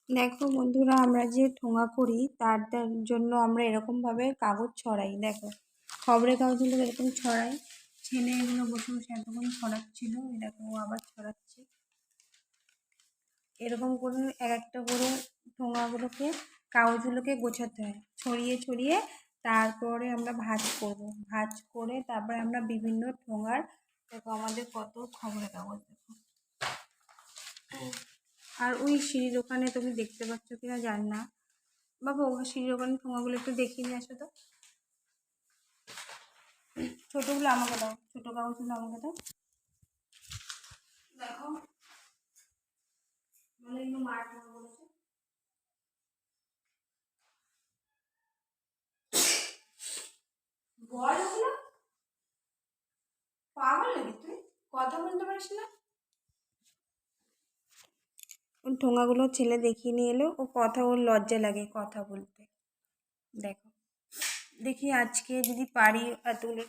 দেখো বন্ধুরা, আমরা যে ঠোঙা করি তার জন্য আমরা এরকমভাবে কাগজ ছড়াই। দেখো, খবরের কাগজগুলো এরকম ছড়াই। ছেলে এগুলো বসে বসে এতক্ষণ ছড়াচ্ছিল, এই দেখো ও আবার ছড়াচ্ছে। এরকম করে এক একটা করে ঠোঙাগুলোকে, কাগজগুলোকে গোছাতে হয়, ছড়িয়ে ছড়িয়ে তারপরে আমরা ভাঁজ করব। ভাঁজ করে তারপরে আমরা বিভিন্ন ঠোঙার, দেখো আমাদের কত খবরের কাগজ, দেখো। আর ওই সিঁড়ির ওখানে তুমি দেখতে পাচ্ছ কিনা জানি না, বাবা ওই সিঁড়ির ওখানে ঠোঙাগুলো একটু দেখিয়ে নিয়ে আসো তো। ছোটোগুলো আমাকে দাও, ছোটো কাগজগুলো আমাকে দাও। দেখো মানে এগুলো মার ঠোঙা বলেছে। বল ওগুলো, পাগল নাকি তুই? কথা বলতে পারিস না? ওই ঠোঙাগুলো ছেলে দেখিয়ে নিয়ে এলো, ও কথা, ওর লজ্জা লাগে কথা বলতে। দেখো, দেখি আজকে যদি পারি এতগুলো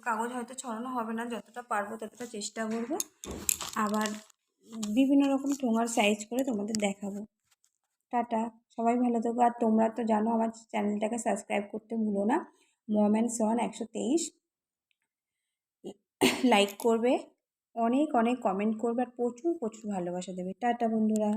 কাগজ হয়তো ছড়ানো হবে না, যতটা পারবো ততটা চেষ্টা করবো। আবার বিভিন্ন রকম ঠোঙার সাইজ করে তোমাদের দেখাবো। টাটা, সবাই ভালো থেকো। আর তোমরা তো জানো আমার চ্যানেলটাকে সাবস্ক্রাইব করতে ভুলো না। মম অ্যান্ড সন 123 লাইক করবে, অনেক অনেক কমেন্ট করবে, আর প্রচুর প্রচুর ভালোবাসা দেবে। টাটা বন্ধুরা।